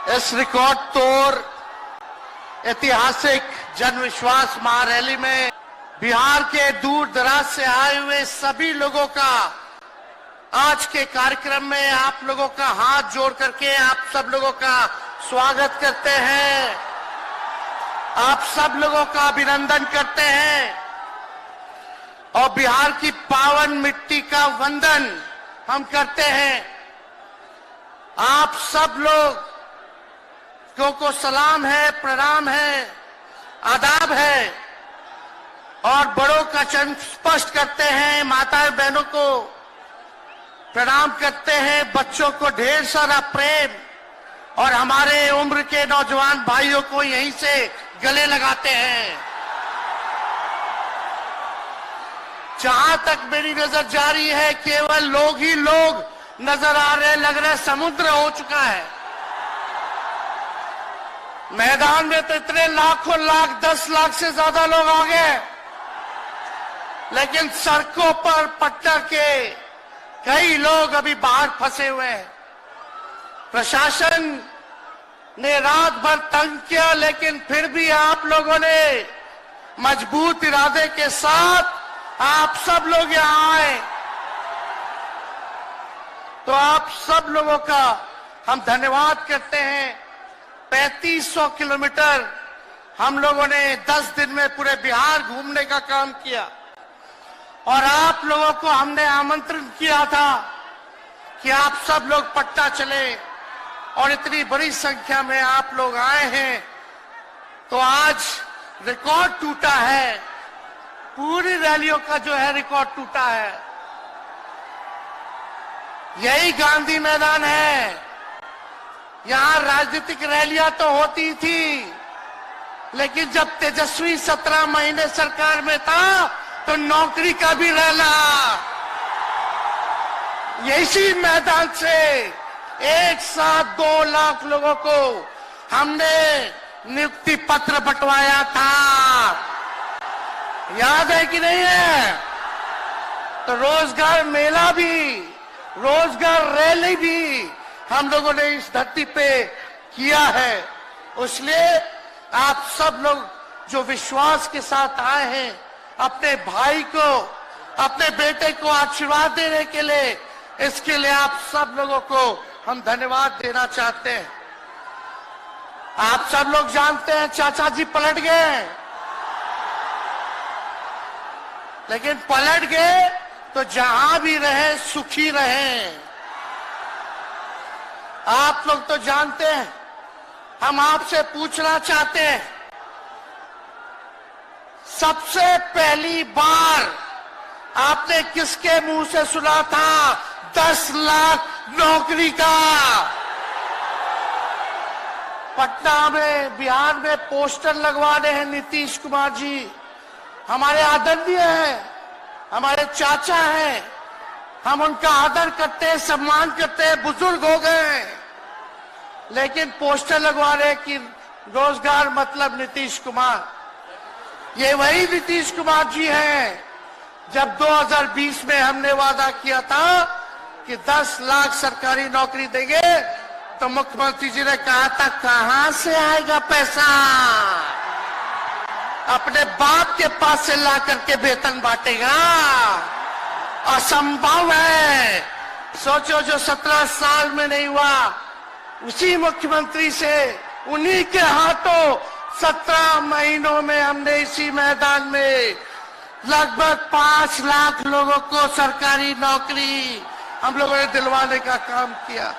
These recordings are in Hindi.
इस रिकॉर्ड तोड़ ऐतिहासिक जन विश्वास महारैली में बिहार के दूर दराज से आए हुए सभी लोगों का आज के कार्यक्रम में आप लोगों का हाथ जोड़ करके आप सब लोगों का स्वागत करते हैं, आप सब लोगों का अभिनंदन करते हैं और बिहार की पावन मिट्टी का वंदन हम करते हैं। आप सब लोगों को सलाम है, प्रणाम है, आदाब है और बड़ों का चरण स्पष्ट करते हैं, माताएं बहनों को प्रणाम करते हैं, बच्चों को ढेर सारा प्रेम और हमारे उम्र के नौजवान भाइयों को यहीं से गले लगाते हैं। जहां तक मेरी नजर जा रही है केवल लोग ही लोग नजर आ रहे, लग रहा है समुद्र हो चुका है। मैदान में तो इतने लाखों लाख 10 लाख से ज्यादा लोग आ गए, लेकिन सड़कों पर पटना के कई लोग अभी बाहर फंसे हुए हैं। प्रशासन ने रात भर तंग किया, लेकिन फिर भी आप लोगों ने मजबूत इरादे के साथ आप सब लोग यहां आए, तो आप सब लोगों का हम धन्यवाद करते हैं। 3500 किलोमीटर हम लोगों ने 10 दिन में पूरे बिहार घूमने का काम किया और आप लोगों को हमने आमंत्रण किया था कि आप सब लोग पटना चले और इतनी बड़ी संख्या में आप लोग आए हैं, तो आज रिकॉर्ड टूटा है, पूरी रैलियों का जो है रिकॉर्ड टूटा है। यही गांधी मैदान है, यहां राजनीतिक रैलियां तो होती थी, लेकिन जब तेजस्वी 17 महीने सरकार में था तो नौकरी का भी रैला यही मैदान से एक साथ 2 लाख लोगों को हमने नियुक्ति पत्र बंटवाया था, याद है कि नहीं है? तो रोजगार मेला भी, रोजगार रैली भी हम लोगों ने इस धरती पे किया है। इसलिए आप सब लोग जो विश्वास के साथ आए हैं अपने भाई को, अपने बेटे को आशीर्वाद देने के लिए, इसके लिए आप सब लोगों को हम धन्यवाद देना चाहते हैं। आप सब लोग जानते हैं चाचा जी पलट गए, लेकिन पलट गए तो जहां भी रहे सुखी रहे। आप लोग तो जानते हैं, हम आपसे पूछना चाहते हैं, सबसे पहली बार आपने किसके मुंह से सुना था 10 लाख नौकरी का? पटना में, बिहार में पोस्टर लगवाने हैं नीतीश कुमार जी, हमारे आदरणीय हैं, हमारे चाचा हैं, हम उनका आदर करते हैं, सम्मान करते हैं, बुजुर्ग हो गए, लेकिन पोस्टर लगवा रहे कि रोजगार मतलब नीतीश कुमार। ये वही नीतीश कुमार जी हैं जब 2020 में हमने वादा किया था कि 10 लाख सरकारी नौकरी देंगे, तो मुख्यमंत्री जी ने कहा था कहां से आएगा पैसा, अपने बाप के पास से ला करके वेतन बांटेगा, असंभव है। सोचो, जो 17 साल में नहीं हुआ, उसी मुख्यमंत्री से, उन्हीं के हाथों 17 महीनों में हमने इसी मैदान में लगभग 5 लाख लोगों को सरकारी नौकरी हम लोगों ने दिलवाने का काम किया।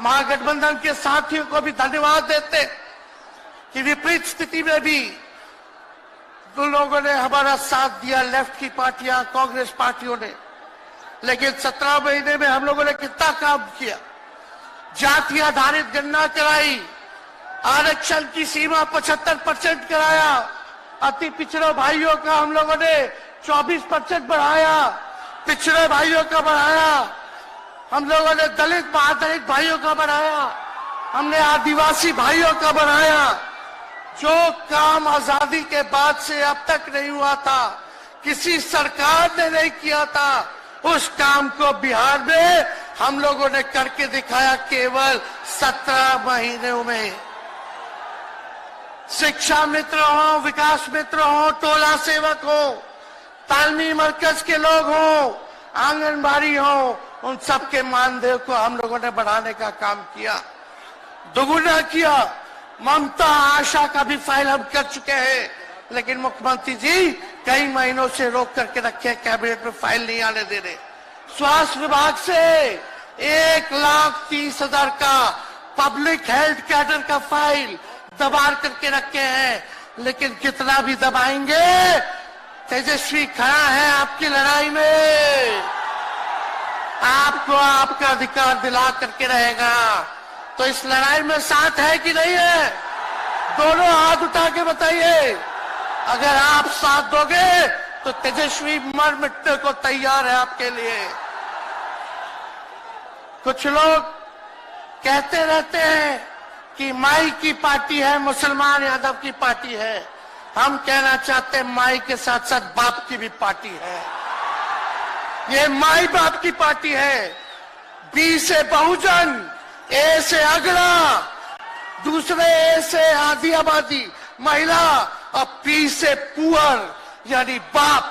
महागठबंधन के साथियों को भी धन्यवाद देते कि विपरीत स्थिति में भी तो लोगों ने हमारा साथ दिया, लेफ्ट की पार्टियां, कांग्रेस पार्टियों ने, लेकिन 17 महीने में हम लोगों ने कितना काम किया। जाति आधारित गणना कराई, आरक्षण की सीमा 75% कराया, अति पिछड़े भाइयों का हम लोगों ने 24% बढ़ाया, पिछड़े भाइयों का बढ़ाया, हम लोगों ने दलित महादलित भाइयों का बढ़ाया, हमने आदिवासी भाइयों का बढ़ाया। जो काम आजादी के बाद से अब तक नहीं हुआ था, किसी सरकार ने नहीं किया था, उस काम को बिहार में हम लोगों ने करके दिखाया केवल 17 महीनों में। शिक्षा मित्र हो, विकास मित्र हो, टोला सेवक हो, तालमी मरकज के लोग हो, आंगनबाड़ी हो, उन सबके मानदेय को हम लोगों ने बढ़ाने का काम किया, दोगुना किया। ममता आशा का भी फाइल हम कर चुके हैं, लेकिन मुख्यमंत्री जी कई महीनों से रोक करके रखे, कैबिनेट में फाइल नहीं आने दे रहे। स्वास्थ्य विभाग से 1,30,000 का पब्लिक हेल्थ कैडर का फाइल दबा करके रखे हैं, लेकिन कितना भी दबाएंगे, तेजस्वी खड़ा है आपकी लड़ाई में, आपको आपका अधिकार दिला करके रहेगा। तो इस लड़ाई में साथ है कि नहीं है? दोनों हाथ उठा के बताइए। अगर आप साथ दोगे तो तेजस्वी मर मिटने को तैयार है आपके लिए। कुछ लोग कहते रहते हैं कि माई की पार्टी है, मुसलमान यादव की पार्टी है। हम कहना चाहते हैं माई के साथ साथ बाप की भी पार्टी है। ये माई बाप की पार्टी है। बी से बहुजन, ए से अगड़ा, दूसरे ए से आधी आबादी महिला, और पी से पुअर यानी बाप,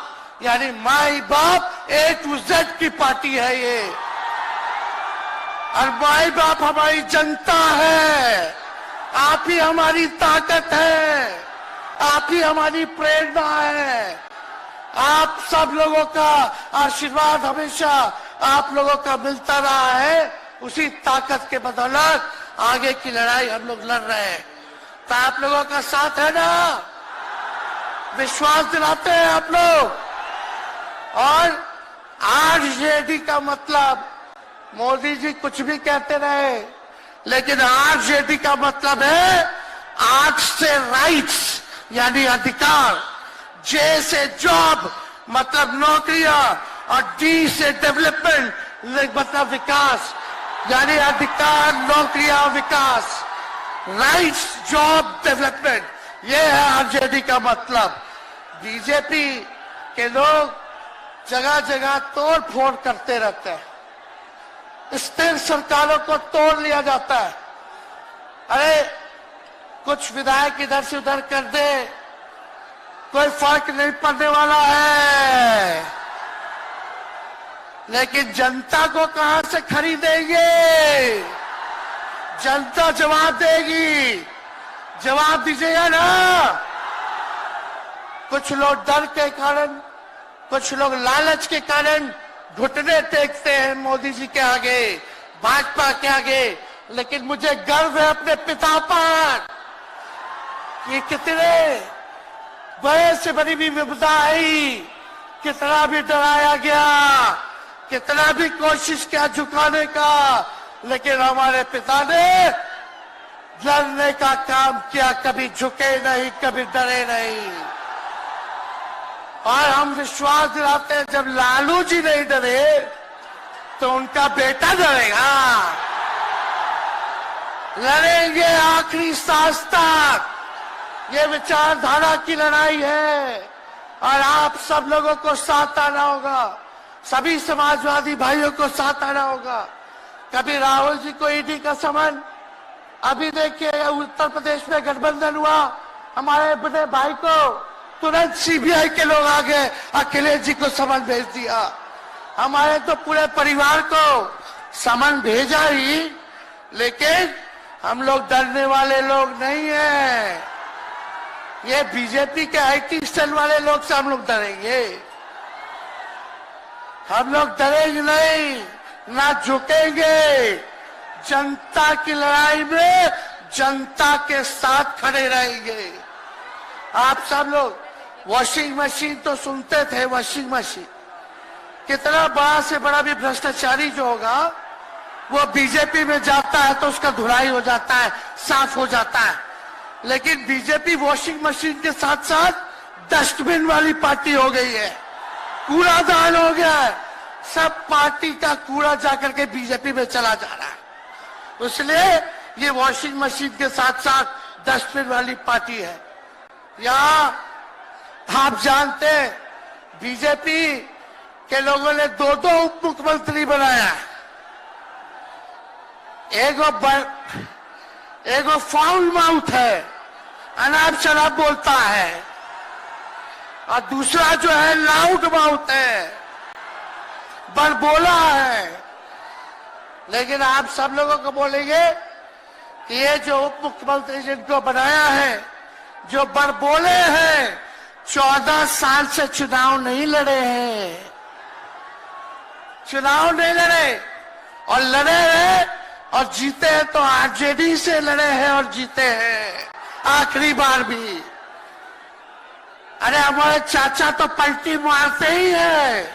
यानी माई बाप, ए टू जेड की पार्टी है ये। और माई बाप हमारी जनता है, आप ही हमारी ताकत है, आप ही हमारी प्रेरणा है। आप सब लोगों का आशीर्वाद हमेशा आप लोगों का मिलता रहा है, उसी ताकत के बदौलत आगे की लड़ाई हम लोग लड़ रहे हैं। तो आप लोगों का साथ है ना? विश्वास दिलाते हैं आप लोग। और आरजेडी का मतलब, मोदी जी कुछ भी कहते रहे, लेकिन आरजेडी का मतलब है आर से राइट्स यानी अधिकार, जे से जॉब मतलब नौकरियां, और डी से डेवलपमेंट मतलब विकास, यानी अधिकार, नौकरियां, विकास, राइट्स, जॉब, डेवलपमेंट, ये है आरजेडी का मतलब। बीजेपी के लोग जगह जगह तोड़ फोड़ करते रहते हैं, स्थिर सरकारों को तोड़ लिया जाता है। अरे कुछ विधायक इधर से उधर कर दे, कोई फर्क नहीं पड़ने वाला है, लेकिन जनता को कहां से खरीदेंगे? जनता जवाब देगी, जवाब दीजिएगा ना। कुछ लोग डर के कारण, कुछ लोग लालच के कारण घुटने टेकते हैं मोदी जी के आगे, भाजपा के आगे, लेकिन मुझे गर्व है अपने पिता पर कि कितने बड़े से बड़ी भी विपदा आई, कितना भी डराया गया, कितना भी कोशिश किया झुकाने का, लेकिन हमारे पिता ने लड़ने का काम किया, कभी झुके नहीं, कभी डरे नहीं। और हम विश्वास दिलाते हैं जब लालू जी नहीं डरे तो उनका बेटा डरेगा। लड़ेंगे आखिरी सांस तक, ये विचारधारा की लड़ाई है, और आप सब लोगों को साथ आना होगा, सभी समाजवादी भाइयों को साथ आना होगा। कभी राहुल जी को ईडी का समन, अभी देखिए उत्तर प्रदेश में गठबंधन हुआ, हमारे बड़े भाई को तुरंत सीबीआई के लोग आ गए, अखिलेश जी को समन भेज दिया। हमारे तो पूरे परिवार को समन भेजा ही, लेकिन हम लोग डरने वाले लोग नहीं हैं। ये बीजेपी के आईटी सेल वाले लोग से हम लोग डरेंगे? हम लोग डरेंगे नहीं, ना झुकेंगे। जनता की लड़ाई में जनता के साथ खड़े रहेंगे। आप सब लोग वॉशिंग मशीन तो सुनते थे, वॉशिंग मशीन, कितना बड़ा से बड़ा भी भ्रष्टाचारी जो होगा वो बीजेपी में जाता है तो उसका धुलाई हो जाता है, साफ हो जाता है। लेकिन बीजेपी वॉशिंग मशीन के साथ साथ डस्टबिन वाली पार्टी हो गई है, कूड़ादान हो गया है, सब पार्टी का कूड़ा जाकर के बीजेपी में चला जा रहा है। इसलिए ये वॉशिंग मशीन के साथ साथ डस्टबिन वाली पार्टी है। यहाँ आप जानते हैं बीजेपी के लोगों ने दो दो उप मुख्यमंत्री बनाया। एगो फाउल माउथ है, अनाप शनाप बोलता है, और दूसरा जो है लाउड माउथ है, बड़बोला है। लेकिन आप सब लोगों को बोलेंगे कि ये जो उप मुख्यमंत्री जिनको बनाया है, जो बड़बोले हैं, 14 साल से चुनाव नहीं लड़े हैं, चुनाव नहीं लड़े, और लड़े हैं और जीते हैं तो आरजेडी से लड़े हैं और जीते हैं आखिरी बार भी। अरे हमारे चाचा तो पलटी मारते ही है,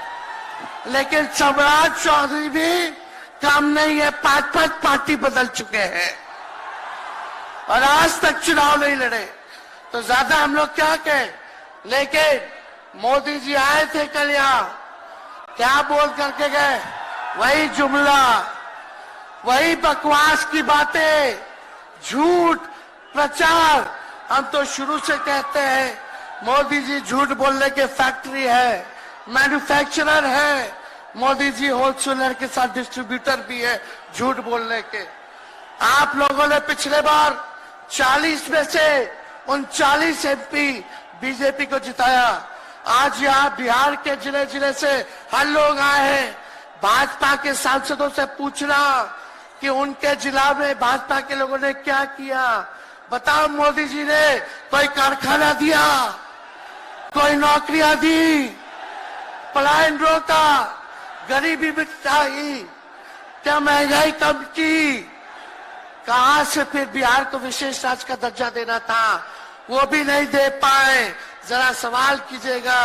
लेकिन सम्राट चौधरी भी काम नहीं है, 5-5 पार्टी बदल चुके हैं और आज तक चुनाव नहीं लड़े। तो ज्यादा हम लोग क्या कहें, लेकिन मोदी जी आए थे कल यहाँ, क्या बोल करके गए, वही जुमला, वही बकवास की बातें, झूठ प्रचार। हम तो शुरू से कहते हैं मोदी जी झूठ बोलने के फैक्ट्री है, मैन्युफैक्चरर है। मोदी जी होलसेलर के साथ डिस्ट्रीब्यूटर भी है झूठ बोलने के। आप लोगों ने पिछले बार 40 में से 39 एमपी बीजेपी को जिताया। आज यहाँ बिहार के जिले जिले से हर लोग आए हैं भाजपा के सांसदों से पूछना कि उनके जिला में भाजपा के लोगों ने क्या किया। बताओ, मोदी जी ने कोई कारखाना दिया, कोई नौकरियां दी, पलायन रोका, गरीबी मिटाई, क्या महंगाई कम की? कहां से फिर बिहार को विशेष राज्य का दर्जा देना था, वो भी नहीं दे पाए। जरा सवाल कीजिएगा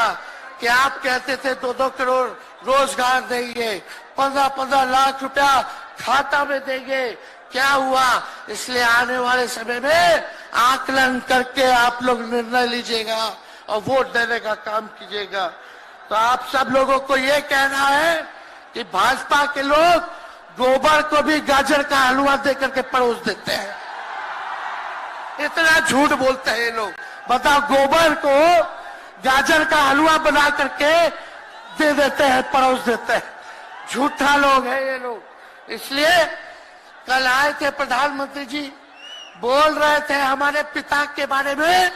कि आप कहते थे 2-2 करोड़ रोजगार देंगे, 15-15 लाख रुपया खाता में देंगे, क्या हुआ? इसलिए आने वाले समय में आकलन करके आप लोग निर्णय लीजिएगा और वोट देने का काम कीजिएगा। तो आप सब लोगों को ये कहना है कि भाजपा के लोग गोबर को भी गाजर का हलवा देकर के परोस देते हैं। इतना झूठ बोलते हैं ये लोग। बताओ, गोबर को गाजर का हलवा बना करके दे देते हैं, परोस देते हैं। झूठा लोग है ये लोग। इसलिए कल आए थे प्रधानमंत्री जी, बोल रहे थे हमारे पिता के बारे में,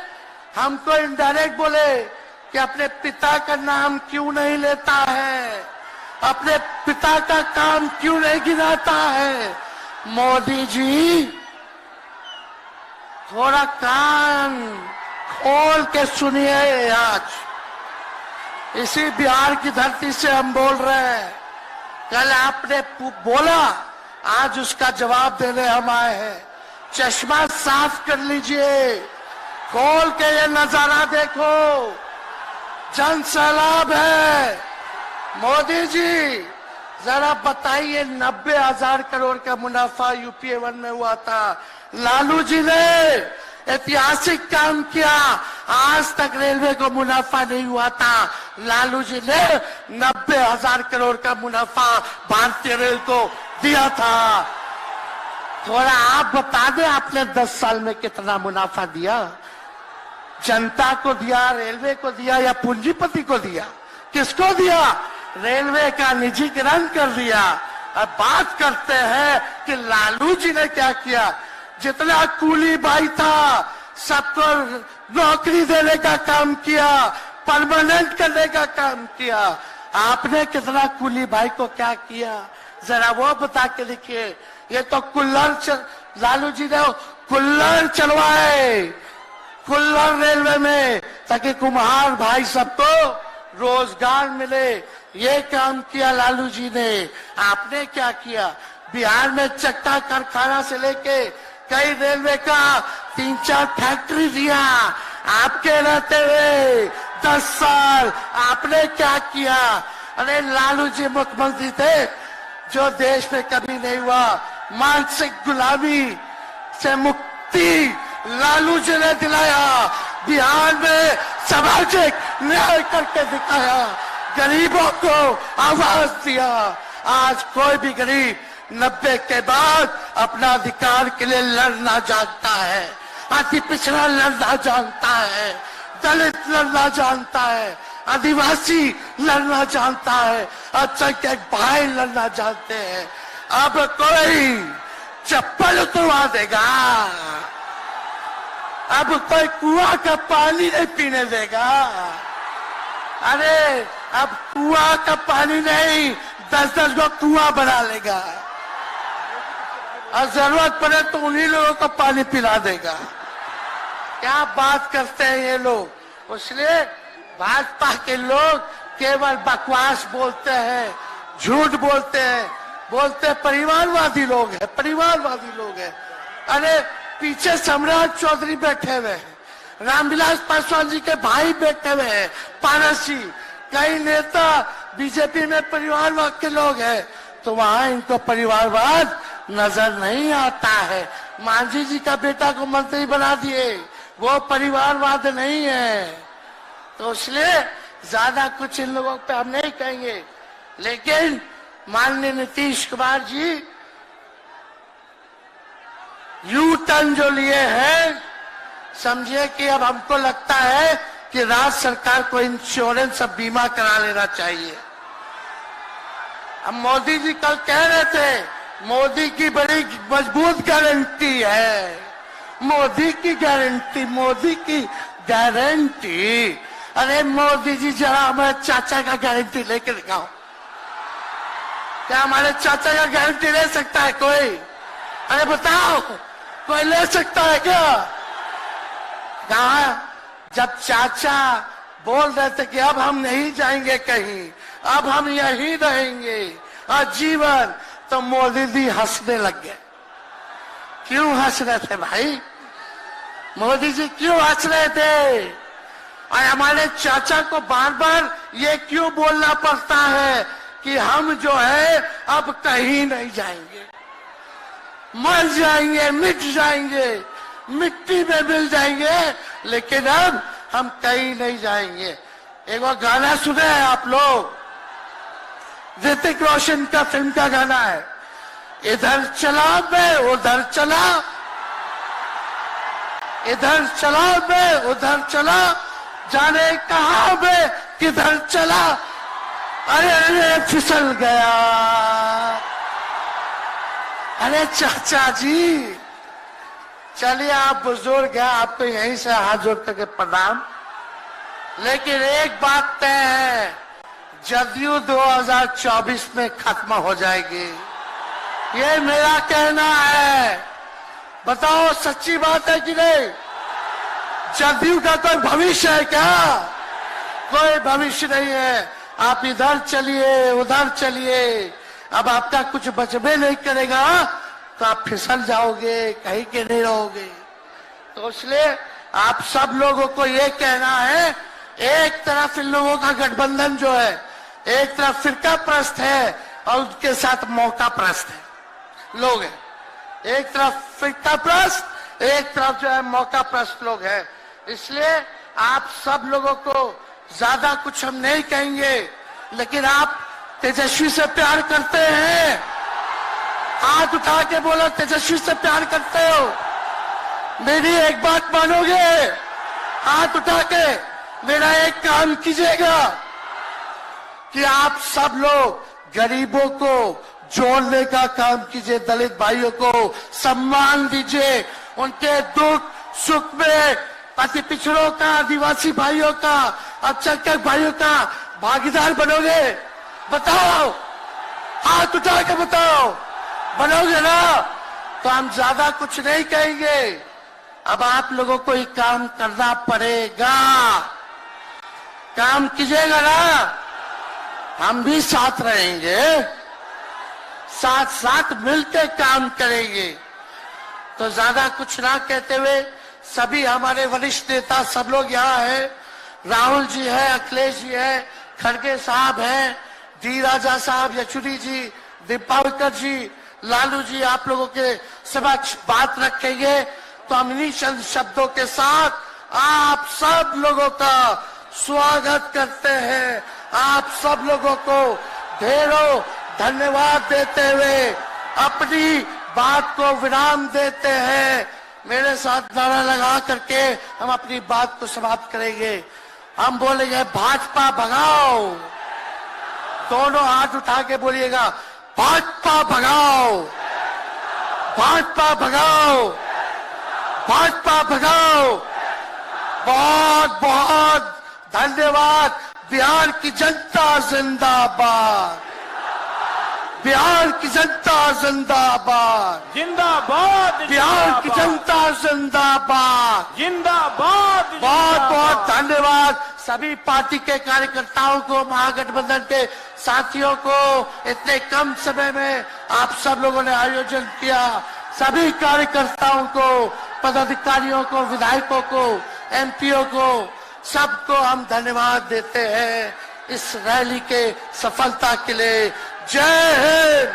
हमको इनडायरेक्ट बोले कि अपने पिता का नाम क्यों नहीं लेता है, अपने पिता का काम क्यों नहीं गिनाता है। मोदी जी थोड़ा कान खोल के सुनिए। आज इसी बिहार की धरती से हम बोल रहे हैं, कल आपने बोला, आज उसका जवाब देने हम आए हैं। चश्मा साफ कर लीजिए, खोल के ये नजारा देखो, जन सैलाब है। मोदी जी जरा बताइए, 90,000 करोड़ का मुनाफा यूपीए 1 में हुआ था, लालू जी ने ऐतिहासिक काम किया। आज तक रेलवे को मुनाफा नहीं हुआ था, लालू जी ने 90,000 करोड़ का मुनाफा भारतीय रेल को दिया था। थोड़ा आप बता दें, आपने 10 साल में कितना मुनाफा दिया? जनता को दिया, रेलवे को दिया, या पूंजीपति को दिया? किसको दिया? रेलवे का निजीकरण कर दिया। अब बात करते हैं कि लालू जी ने क्या किया। जितना कूली भाई था सबको नौकरी देने का काम किया, परमानेंट करने का काम किया। आपने कितना कूली भाई को क्या किया, जरा वो बता के लिखिए। ये तो लालू जी ने कुल्लर चलवाए, कुल्लर रेलवे में, ताकि कुम्हार भाई सबको रोजगार मिले। ये काम किया लालू जी ने। आपने क्या किया? बिहार में चक्का कारखाना से लेके कई रेलवे का 3-4 फैक्ट्री दिया। आपके रहते हुए 10 साल आपने क्या किया? अरे लालू जी मुख्यमंत्री थे जो देश में कभी नहीं हुआ। मानसिक गुलामी से मुक्ति लालू जी ने दिलाया। बिहार में सामाजिक न्याय करके दिखाया, गरीबों को आवाज दिया। आज कोई भी गरीब 90 के बाद अपना अधिकार के लिए लड़ना जानता है, अति पिछड़ा लड़ना जानता है, दलित लड़ना जानता है। आदिवासी लड़ना जानता है, अल्पसंख्यक भाई लड़ना जानते हैं। अब कोई चप्पल उतरवा देगा, अब कोई कुआं का पानी नहीं पीने देगा। अरे अब कुआं का पानी नहीं, 10-10 को कुआं बना लेगा और जरूरत पड़े तो उन्हीं लोगों को पानी पिला देगा। क्या बात करते हैं ये लोग। इसलिए भाजपा के लोग केवल बकवास बोलते हैं, झूठ बोलते हैं, बोलते परिवारवादी लोग हैं, परिवारवादी लोग हैं। अरे पीछे सम्राट चौधरी बैठे हुए हैं, रामविलास पासवान जी के भाई बैठे हुए हैं, पारस जी, कई नेता बीजेपी में परिवारवाद के लोग हैं, तो वहां इनको परिवारवाद नजर नहीं आता है। मांझी जी का बेटा को मंत्री बना दिए, वो परिवारवाद नहीं है। तो इसलिए ज्यादा कुछ इन लोगों पे हम नहीं कहेंगे, लेकिन माननीय नीतीश कुमार जी यू टर्न जो लिए हैं, समझिए कि अब हमको लगता है कि राज्य सरकार को इंश्योरेंस और बीमा करा लेना चाहिए। अब मोदी जी कल कह रहे थे मोदी की बड़ी मजबूत गारंटी है, मोदी की गारंटी, मोदी की गारंटी। अरे मोदी जी जरा हमारे चाचा का गारंटी लेके दिखाओ। क्या हमारे चाचा का गारंटी ले सकता है कोई? अरे बताओ, कोई ले सकता है क्या? कहा जब चाचा बोल रहे थे कि अब हम नहीं जाएंगे कहीं, अब हम यहीं रहेंगे आजीवन, तो मोदी जी हंसने लग गए। क्यों हंस रहे थे भाई? मोदी जी क्यों हंस रहे थे? और हमारे चाचा को बार बार ये क्यों बोलना पड़ता है कि हम जो है अब कहीं नहीं जाएंगे, मर जाएंगे, मिट जाएंगे, मिट्टी में मिल जाएंगे, लेकिन अब हम कहीं नहीं जाएंगे। एक वो गाना सुने हैं आप लोग, ऋतिक रोशन का फिल्म का गाना है, इधर चला मैं उधर चला, इधर चला मैं उधर चला, जाने कहां मैं किधर चला, अरे अरे फिसल गया। अरे चाचा जी, चलिए आप बुजुर्ग हैं, आपको यहीं से हाथ जोड़ करके प्रणाम। लेकिन एक बात तय है, जदयू 2024 में खत्म हो जाएगी, ये मेरा कहना है। बताओ सच्ची बात है कि नहीं? जदयू का कोई भविष्य है क्या? कोई भविष्य नहीं है। आप इधर चलिए उधर चलिए, अब आपका कुछ बचबे नहीं करेगा तो आप फिसल जाओगे, कहीं के नहीं रहोगे। तो इसलिए आप सब लोगों को ये कहना है, एक तरफ इन लोगों का गठबंधन जो है, एक तरफ फिरका प्रस्त है और उनके साथ मौका प्रस्त है लोग हैं। एक तरफ फिरका प्रस्त, एक तरफ जो है मौका प्रस्त लोग हैं। इसलिए आप सब लोगों को ज्यादा कुछ हम नहीं कहेंगे, लेकिन आप तेजस्वी से प्यार करते हैं? हाथ उठा के बोलो, तेजस्वी से प्यार करते हो? मेरी एक बात मानोगे? हाथ उठा के मेरा एक काम कीजिएगा कि आप सब लोग गरीबों को जोड़ने का काम कीजिए, दलित भाइयों को सम्मान दीजिए, उनके दुख सुख में अति पिछड़ों का, आदिवासी भाइयों का, अल्पसंख्यक भाइयों का भागीदार बनोगे? बताओ, हाथ उठा के बताओ, बनोगे ना? तो हम ज्यादा कुछ नहीं कहेंगे। अब आप लोगों को ही काम करना पड़ेगा, काम कीजिएगा ना? हम भी साथ रहेंगे, साथ साथ मिलकर काम करेंगे। तो ज्यादा कुछ ना कहते हुए सभी हमारे वरिष्ठ नेता सब लोग यहाँ हैं, राहुल जी है, अखिलेश जी है, खड़गे साहब हैं, डी राजा साहब, येचुरी जी, दीपावकर जी, लालू जी आप लोगों के समक्ष बात रखेंगे। तो हम इन्हीं चंद शब्दों के साथ आप सब लोगों का स्वागत करते हैं, आप सब लोगों को ढेरों धन्यवाद देते हुए अपनी बात को विराम देते हैं। मेरे साथ नारा लगा करके हम अपनी बात को समाप्त करेंगे। हम बोलेंगे भाजपा भगाओ, दोनों हाथ उठा के बोलिएगा भाजपा भगाओ, भाजपा भगाओ, भाजपा भगाओ। बहुत बहुत धन्यवाद। बिहार की जनता जिंदाबाद, बिहार की जनता जिंदाबाद, जिंदाबाद, बिहार की जनता जिंदाबाद, जिंदाबाद। बहुत बहुत धन्यवाद सभी पार्टी के कार्यकर्ताओं को, महागठबंधन के साथियों को। इतने कम समय में आप सब लोगों ने आयोजन किया। सभी कार्यकर्ताओं को, पदाधिकारियों को, विधायकों को, एमपीओ को, सबको हम धन्यवाद देते हैं इस रैली के सफलता के लिए। जय हिंद।